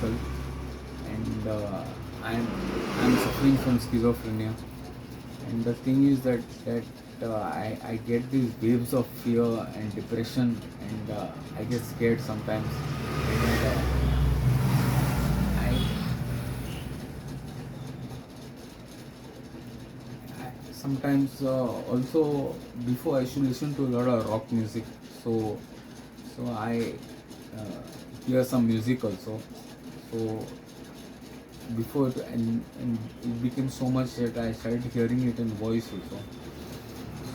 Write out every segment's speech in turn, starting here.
Micheal, and I'm suffering from schizophrenia. And the thing is that I get these waves of fear and depression, and I get scared sometimes. And I, I sometimes also before I should listen to a lot of rock music. So I uh, hear some music also. So before and it became so much that I started hearing it in voice also.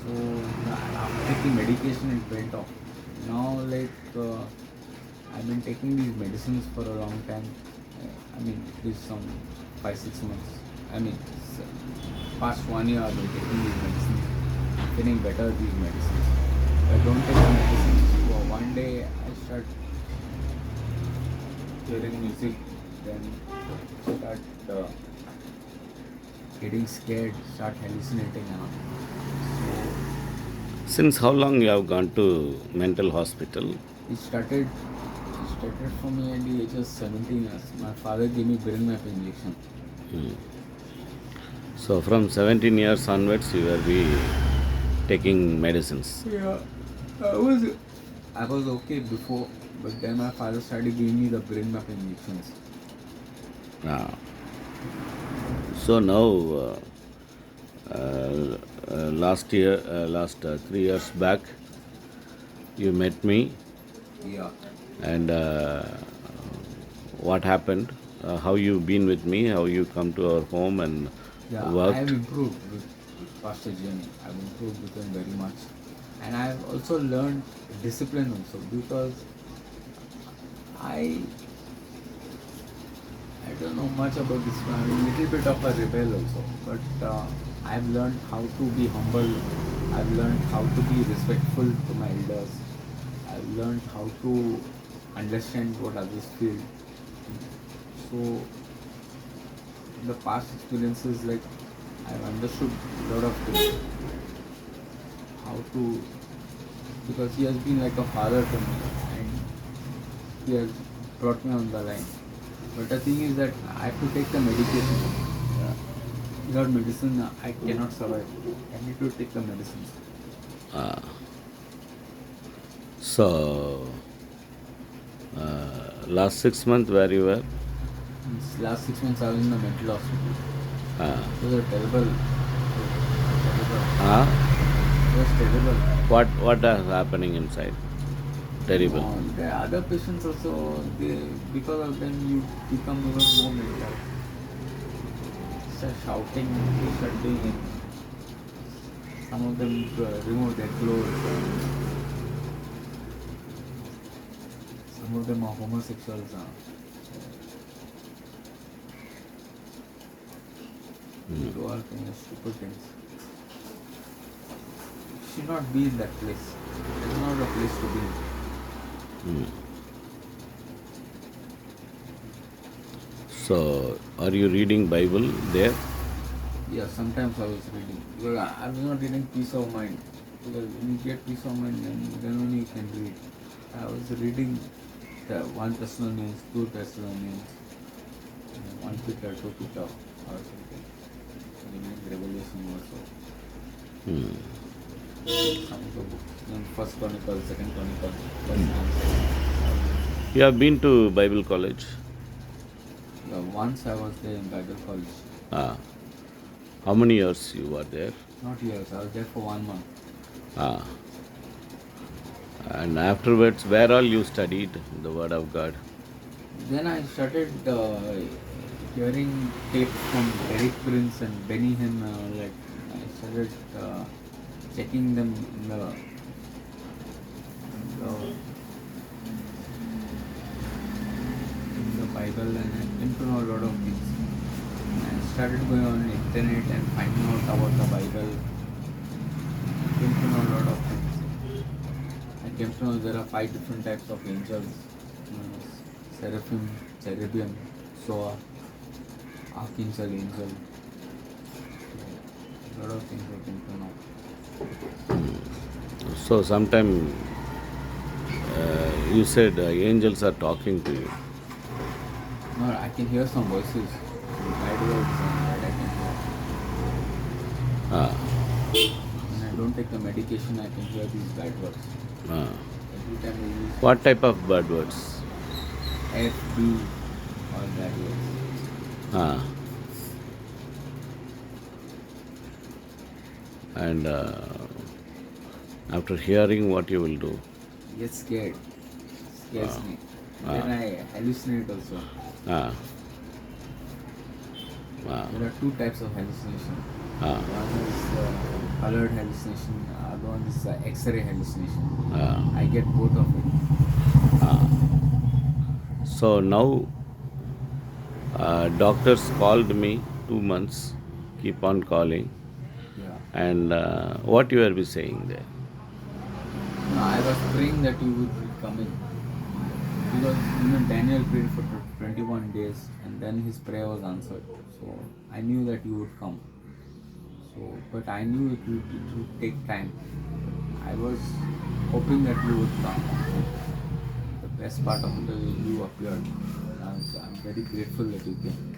So after taking medication, it went off. Now, I've been taking these medicines for a long time. I mean, at least some 5 6 months. I mean, past 1 year I've been taking these medicines. I'm feeling better with these medicines. If I don't take the medicines, for one day I start hearing music, then start getting scared, start hallucinating, so Since how long you have gone to mental hospital? it started for me at the age of 17 years. My father gave me brain map injection. So from 17 years onwards, you will be taking medicines. Yeah, I was I was okay before, but then my father started giving me the brain map injections. Ah. So now, last 3 years back, you met me, Yeah, and what happened? How you been with me? How you come to our home and yeah, I have worked? improved with Pastor Jenny. I've improved with him very much, and I've also learned discipline also, because I I don't know much about this one. I'm a little bit of a rebel also, but I've learned how to be humble. I've learned how to be respectful to my elders. I've learned how to understand what others feel. So, in the past experiences, like, I've understood a lot of things. How to, because he has been like a father to me, and he has brought me on the line. But the thing is that I have to take the medication. Yeah. Without medicine, I cannot survive. I need to take the medicines. So last 6 months, where you were? These last 6 months, I was in the mental hospital. Uh, It was a terrible. uh, It was terrible. what is happening inside? Terrible. The other patients also, because of them, you become even more mental. Start shouting, they start doing it. Some of them remove their clothes. Some of them are homosexuals. They do all kinds of stupid things. You should not be in that place. It's not a place to be in. So are you reading Bible there? Yeah, sometimes I was reading. Because I was not reading peace of mind. Because when you get peace of mind, then only you can read. I was reading the 1 Thessalonians, 2 Thessalonians, 1 Peter, 2 Peter, or something. Reading Revelation also. Some of the books. Then First Chronicle, Second Chronicle, First Kings. You have been to Bible college? Yeah, once I was there in Bible college. Ah. How many years you were there? Not years, I was there for 1 month. Ah. And afterwards, where all you studied the Word of God? Then I started hearing tapes from Eric Prince and Benny Hinn. I started checking them in the Bible, and I came to know a lot of things. I started going on the internet and finding out about the Bible. I came to know a lot of things. I came to know there are 5 different types of angels: seraphim, cherubim, soa, archangel, angel. A lot of things I came to know. So sometime you said angels are talking to you. No, I can hear some voices, some bad words, and that I can Ah, hear. When I don't take the medication, I can hear these bad words. ah. Every time I use What type of bad words? F, B, all bad words. Ah. And after hearing, what you will do? Get scared. Scares me. Ah. Then I hallucinate also. Ah. Ah. There are two types of hallucination. Ah. One is colored hallucination, other one is X-ray hallucination. Ah. I get both of it. So now doctors called me 2 months, keep on calling. Yeah. And what you will be saying there? No, I was praying that you would be coming. Because Daniel prayed for 21 days and then his prayer was answered. So I knew that you would come. So, but I knew it would take time. I was hoping that you would come. The best part of it is you appeared. I'm very grateful that you came.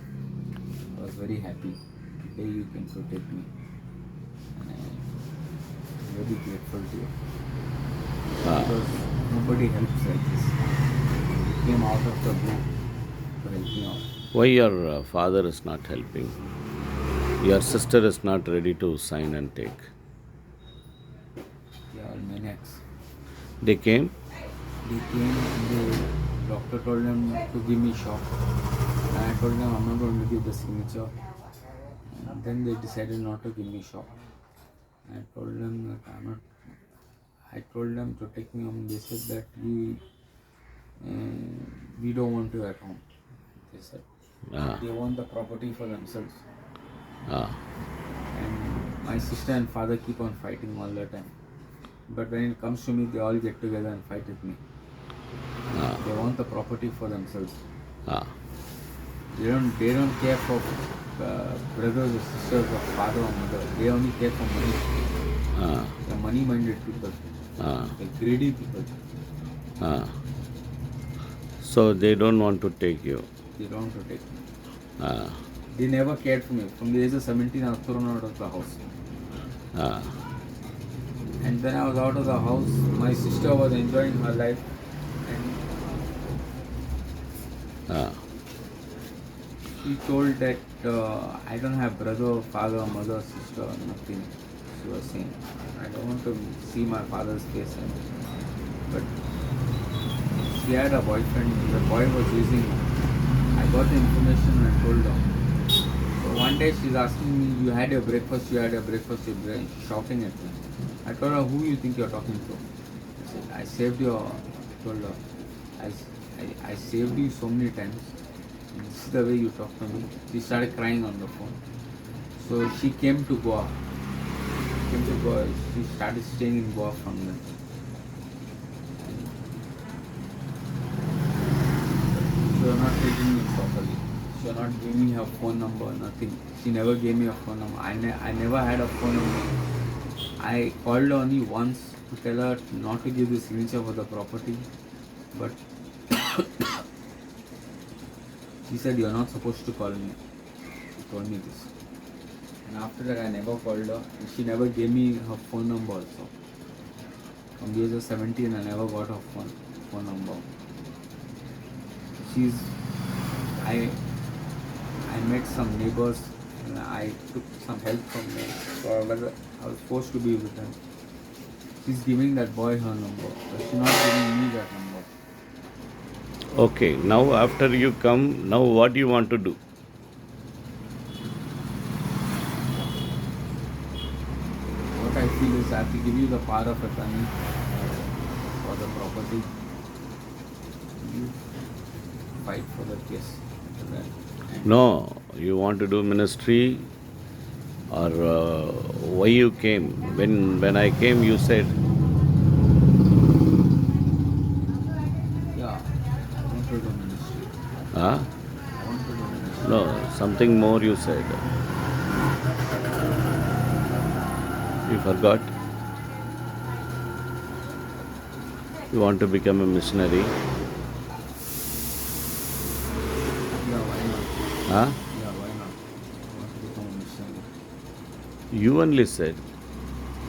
I was very happy. Today you can protect me. And I'm very grateful to you. Because nobody helps like this. You came out of the blue to help me out. Why your father is not helping? Your sister is not ready to sign and take. They are all maniacs. They came? They came and the doctor told them to give me shock. And I told them I'm not going to give the signature. And then they decided not to give me shock. I told them that I'm not. I told them to take me home. They said that we don't want you at home. They said they want the property for themselves. Ah. And my sister and father keep on fighting all the time. But when it comes to me, they all get together and fight with me. They want the property for themselves. Ah. They don't care for brothers or sisters or father or mother. They only care for money. They're money-minded people. They're greedy people. So they don't want to take you. They don't want to take me. They never cared for me. From the age of 17, I was thrown out of the house. And when I was out of the house, my sister was enjoying her life. And she told that I don't have brother, father, mother, sister, nothing. She was saying, I don't want to see my father's face. But she had a boyfriend. The boy was using her. I got the information and told her. So one day she's asking me, you had your breakfast, you're shouting at me. I told her, who you think you're talking to? I said, I saved your, I told her, I saved you so many times. And this is the way you talk to me. She started crying on the phone. So she came to Goa. She started staying in Goa from then. She was not treating me properly. She was not giving me her phone number, nothing. She never gave me a phone number. I never had a phone number. I called her only once to tell her not to give the signature for the property. But she said, you're not supposed to call me. She told me this. And after that, I never called her. And she never gave me her phone number also. From the age of 17, I never got her phone number. I met some neighbors and I took some help from them. So I was forced to be with them. She's giving that boy her number, but she's not giving me that number. Okay, now after you come, now what do you want to do? What I feel is I have to give you the power of attorney for the property. You fight for the case. No, you want to do ministry, or why you came? When I came, you said. Yeah, I want to do ministry. Huh? I want to do ministry. No, something more you said. You forgot? You want to become a missionary? Yeah, Huh? Yeah, why not? I want to become a missionary. You only said,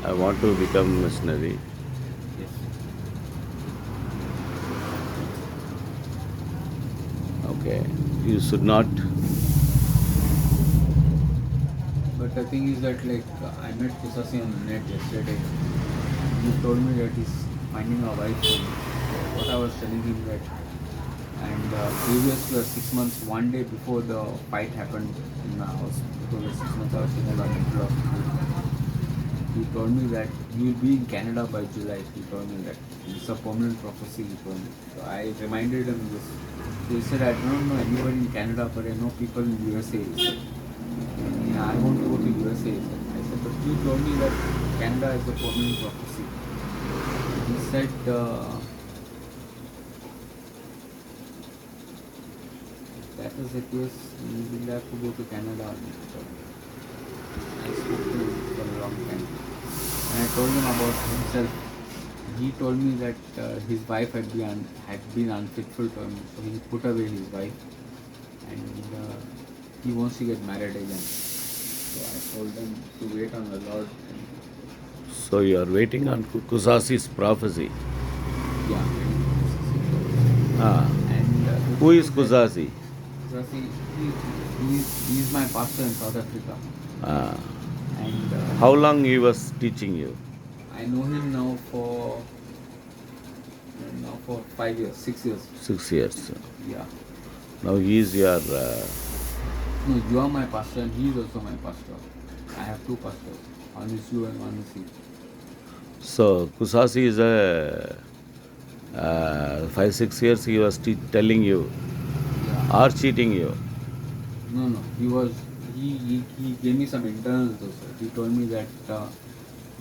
I want to become a missionary. Yes. Okay. You should not. But the thing is that I met Kusasi on the net yesterday. He told me that he's finding a wife soon. So what I was telling him that, and previous to the 6 months, one day before the fight happened in my house, before the 6 months I was in a mental hospital. He told me that he will be in Canada by July. He told me that it's a permanent prophecy. He told me. So I reminded him this. So he said, I don't know anybody in Canada, but I know people in USA. He said, yeah, I want to go to USA. He said. I said, but you told me that Canada is a permanent prophecy. He said, if that is the case, you will have to go to Canada. So I spoke to him for a long time. And I told him about himself. He told me that his wife had been unfaithful to him, so he put away his wife, and he wants to get married again. So I told him to wait on the Lord. And So you are waiting on Kusasi's prophecy. yeah, Ah. and the Who thing is that Kusasi? Sasi, he's my pastor in South Africa, Ah. and How long he was teaching you? I know him now for 5 years, 6 years. 6 years. Yeah. Now he is your. No, you are my pastor and he is also my pastor. I have two pastors. One is you and one is he. So Kusasi is a 5 6 years he was telling you Yeah. or cheating you. No. He gave me some internals also. He told me that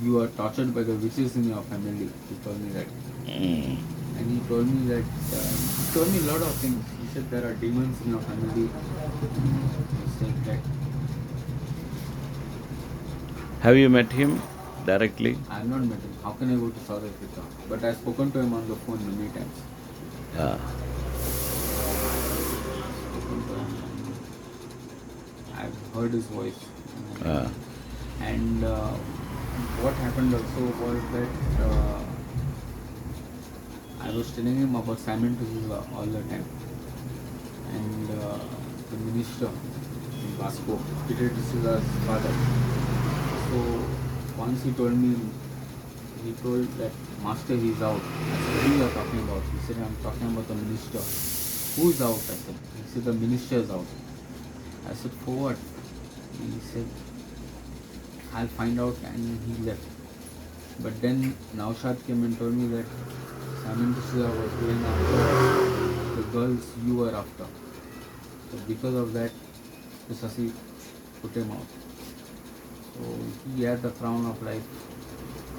you are tortured by the witches in your family. He told me that. And he told me that he told me a lot of things. He said there are demons in your family. He said that Have you met him directly? I have not met him. How can I go to South Africa? But I have spoken to him on the phone many times. Yeah. Spoken to him. I've heard his voice. Ah. And what happened also was that I was telling him about Simon D'Souza all the time. And the minister in Vasco, Peter D'Souza's father. So once he told me, he told that master he's out. I said, who you are talking about? He said, I'm talking about the minister. Who's out? I said, he said, the minister is out. I said, for what? He said, I'll find out, and he left. But then Naushad came and told me that Simon D'Souza was going after the girls you were after. So because of that, Sasi put him out. So he had the crown of life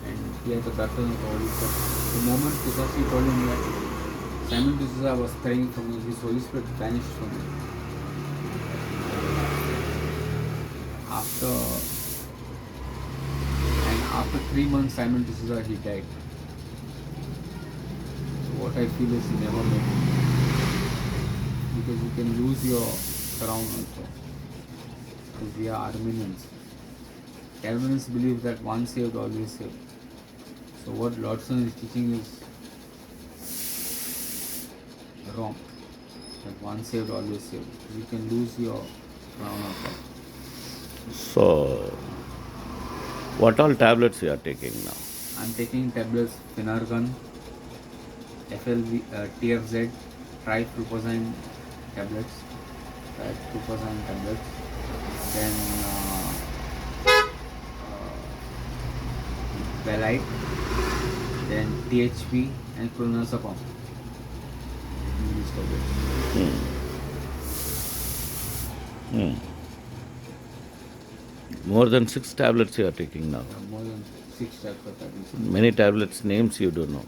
and he had the baptism of the Holy Spirit. The moment Sasi told him that Simon D'Souza was praying for me, his Holy Spirit vanished from him. After 3 months, Simon D'Souza, he died. So what I feel is he never made it. Because you can lose your crown also. Because we are Armenians. Calvinists believe that once saved, always saved. So what Lordson is teaching is wrong. That once saved, always saved. You can lose your crown of life. So what all tablets you are taking now? I'm taking tablets Finargan, TFZ, trifluoxetine tablets, then Velite, then THP and clonazepam. These tablets. More than 6 tablets you are taking now. More than 6 types of tablets. Many tablets names you don't know.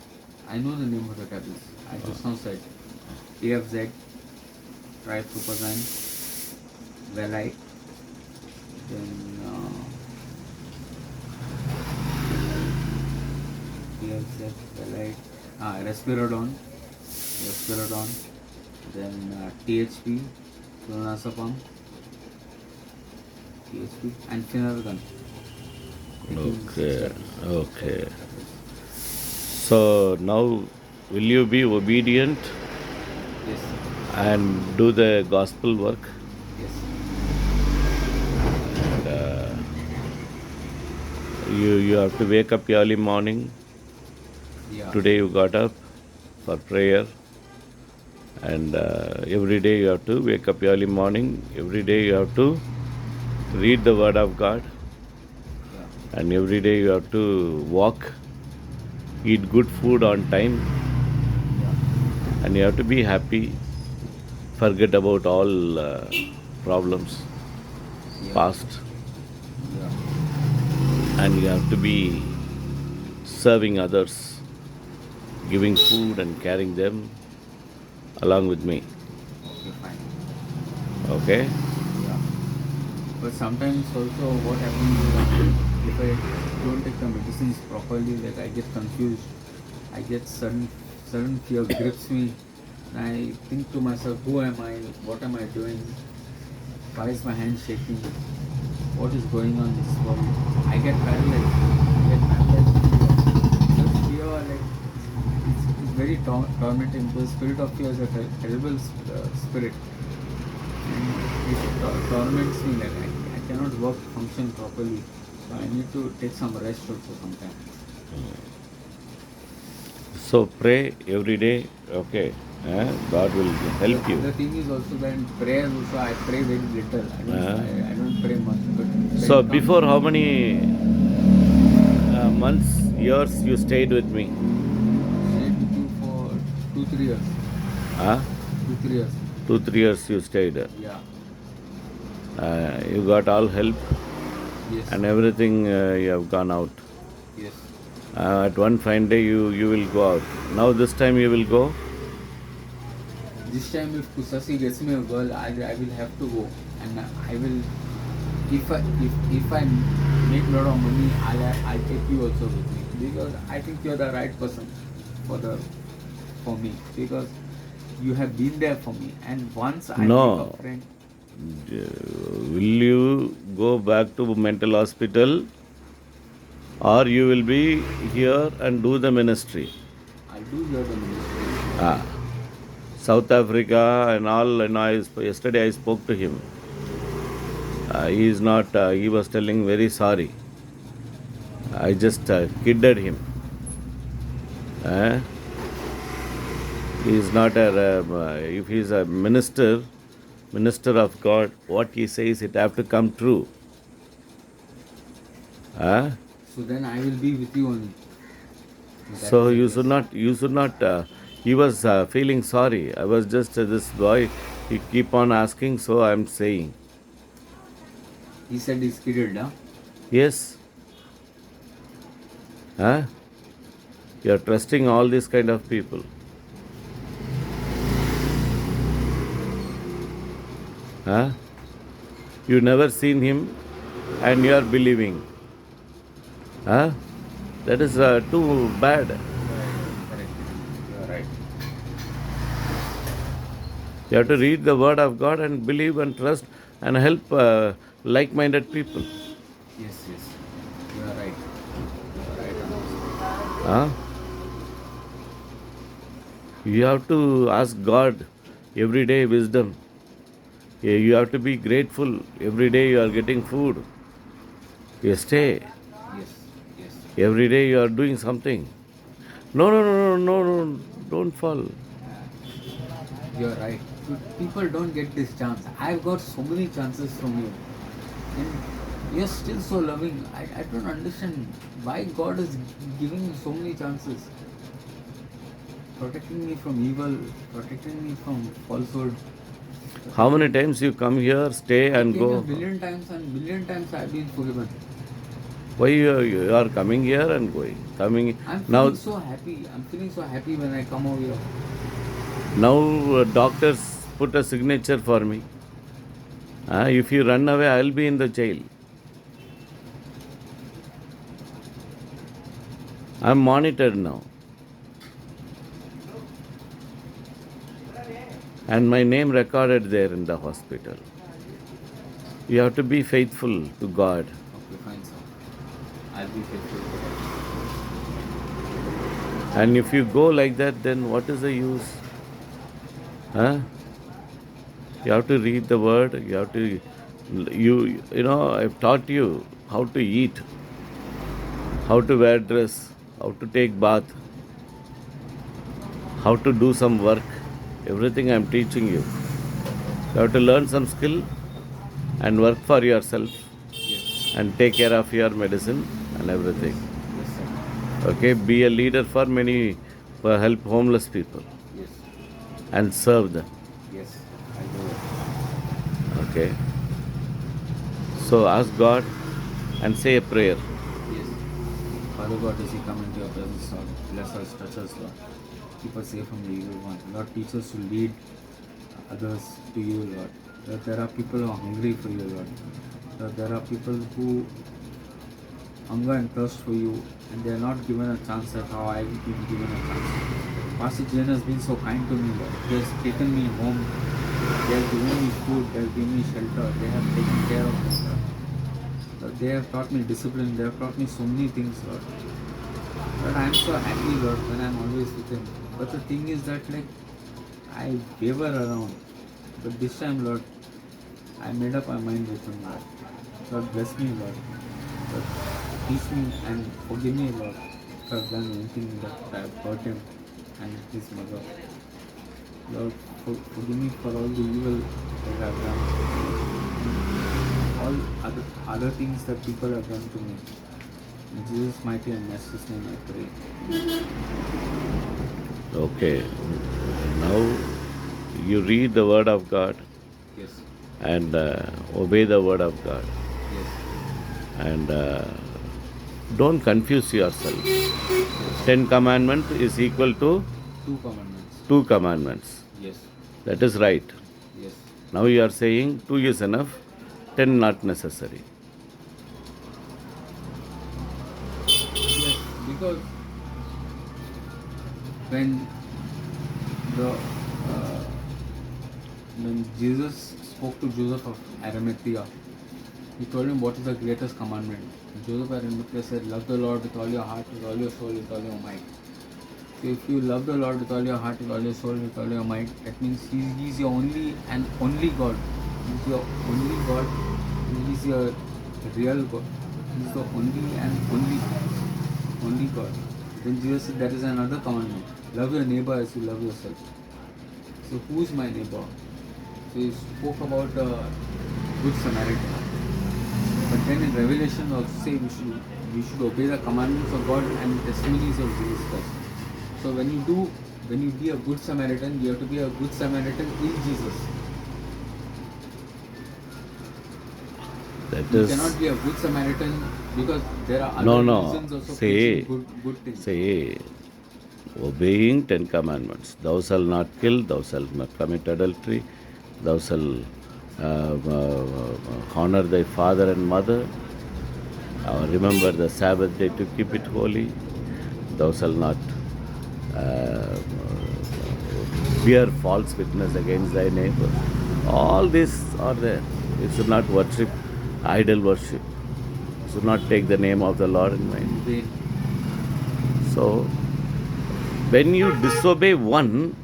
I know the name of the tablets. I just now said TFZ, trifluoxetine, Velite, then TFZ, Velite, Respirodon, then THP, clonazepam, PhD, and Finargan. Okay. Okay. So now, will you be obedient Yes, and do the gospel work? yes, And you have to wake up early morning. yeah, Today you got up for prayer, and every day you have to wake up early morning. Every day you have to read the Word of God, yeah, and every day you have to walk, eat good food on time, yeah, and you have to be happy. Forget about all problems yeah, past, yeah. and you have to be serving others, giving food and carrying them along with me. Okay, fine. Okay? Yeah. But sometimes also what happens is that if I don't take the medicines properly, like I get confused, I get sudden fear grips me, and I think to myself, who am I? What am I doing? Why is my hand shaking? What is going on in this world? I get paralyzed. I get paralyzed with fear. Just fear, like it's very tormenting. The spirit of fear is a terrible spirit, and it torments me. Like I cannot work function properly. So I need to take some rest also sometimes. So pray every day. Okay? God will help you. The thing is also that in prayer also I pray very little. Uh, I don't pray much. But when so it comes, before how many months, years you stayed with me? stayed with you for 2 3 years. Huh? 2 3 years. 2 3 years you stayed. Yeah. You got all help Yes. and everything. You have gone out. Yes. At one fine day you will go out. Now this time you will go. This time if Kusasi gets me a girl, I will have to go, and I will. If I make a lot of money, I'll take you also with me, because I think you're the right person for the for me, because you have been there for me, and once I make a No. friend. Will you go back to mental hospital, or you will be here and do the ministry? I'll do your the ministry. Ah, South Africa and all. And yesterday I spoke to him. He is not. He was telling very sorry. I just kidded him. Eh? He is not a. If he is a minister of God, what he says it have to come true. Eh? So then I will be with you only. That So is the you should case. not. You should not. He was feeling sorry. I was just this boy. He keep on asking, so I am saying He said he's kidded, huh? yes. Huh? You are trusting all these kind of people. Huh? You never seen him, and you are believing. Huh? That is too bad. Correct. You are right. You have to read the word of God and believe and trust and help like-minded people. Yes, yes. You are right. You are right, Anuj. Huh? You have to ask God every day wisdom. You have to be grateful. Every day you are getting food. You stay. Yes, yes. Every day you are doing something. No, no, no, no, no, no. Don't fall. You are right. People don't get this chance. I've got so many chances from you, and you're still so loving. I don't understand why God is giving me so many chances, protecting me from evil, protecting me from falsehood. How many Protecting. times you come here, stay I and came here a go? million times, and million times I've been forgiven. Why you are coming here and going? Coming I'm now. feeling so happy. I'm feeling so happy when I come over here. Now doctors put a signature for me. If you run away, I'll be in the jail. I'm monitored now, and my name recorded there in the hospital. You have to be faithful to God. Okay, fine, sir. I'll be faithful to God. And if you go like that, then what is the use? Huh? You have to read the word. You have to, you know, I've taught you how to eat, how to wear dress, how to take bath, how to do some work. Everything I'm teaching you. You have to learn some skill and work for yourself Yes. and take care of your medicine and everything. Yes, sir. Okay, be a leader for many, for help homeless people Yes. and serve them. Yes. I'll do it. Okay, so ask God and say a prayer. Yes. Father God, as we come into your presence, Lord, bless us, touch us, Lord. Keep us safe from the evil one. Lord, teach us to lead others to you, Lord. Lord, there are people who are hungry for you, Lord. Lord, there are people who hunger and thirst for you, and they are not given a chance at how I've been given a chance. Pastor Jane has been so kind to me, Lord. He has taken me home. They have given me food. They have given me shelter. They have taken care of me, Lord. Lord, they have taught me discipline. They have taught me so many things, Lord. But I am so happy, Lord, when I am always with Him. But the thing is that, like, I waver around. But this time, Lord, I made up my mind with Him, Lord. Lord, bless me, Lord. Lord, teach me and forgive me, Lord, if I've done anything that I have hurt Him and His mother. Lord, forgive me for all the evil that I've done. All other things that people have done to me. In Jesus' mighty and matchless name I pray. Okay, now you read the word of God Yes. and obey the word of God. Yes. And don't confuse yourself. 10 commandments is equal to Two commandments. 2 commandments. Yes. That is right. Yes. Now you are saying 2 is enough, 10 not necessary. Yes. Because when the when Jesus spoke to Joseph of Arimathea, he told him what is the greatest commandment. Joseph of Arimathea said, "Love the Lord with all your heart, with all your soul, with all your might." So if you love the Lord with all your heart, with all your soul, with all your might, that means He's your only and only God. He's your only God. He's your real God. He's the only and only God. Then Jesus said, there is another commandment. Love your neighbor as you love yourself. So who is my neighbor? So he spoke about the Good Samaritan. But then in Revelation also say we should obey the commandments of God and testimonies of Jesus Christ. So when you be a good Samaritan, you have to be a good Samaritan in Jesus. That You is, cannot be a good Samaritan because there are no, other no. religions also Say, preaching good things. say, obeying 10 commandments. Thou shalt not kill, thou shalt not commit adultery, thou shalt honor thy father and mother. Remember the Sabbath day to keep it holy. Thou shalt not uh, bear false witness against thy neighbor. All these are there. You should not worship idol worship. You should not take the name of the Lord in vain. They, So, when you disobey one,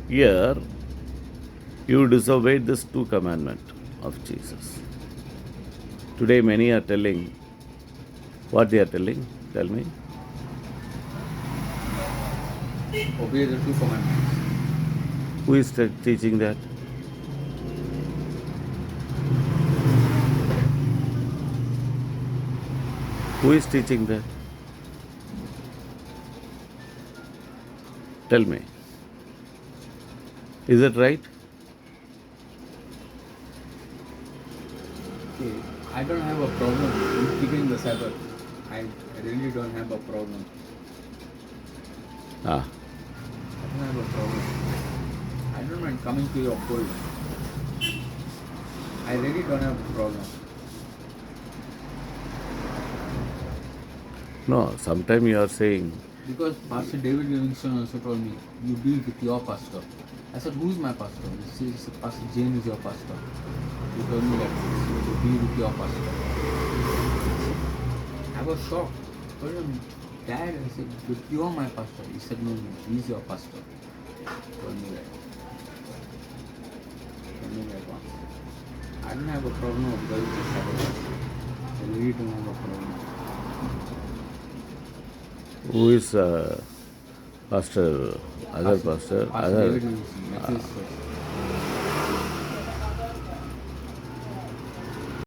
here you disobeyed this 2 commandment of Jesus. Today many are telling, what they are telling? Tell me. obey the 2 commandments. Who is teaching that? Who is teaching that? Tell me. Is it right? Okay, I don't have a problem in keeping the Sabbath. I really don't have a problem. Ah, I don't have a problem. I don't mind coming to your fold. I really don't have a problem. no, sometime you are saying, Because Pastor David Livingston also told me, you deal with your pastor. I said, who's my pastor? He said, Pastor Jane is your pastor. He told me that he will be your pastor. I was shocked. I told him, Dad, I said, but you are my pastor. He said, no, he's your pastor. He told me that. Once. I don't have a problem of going to Saturday. I really don't have a problem. Who is pastor? Other pastor? Pastor Other David is Methodist Church.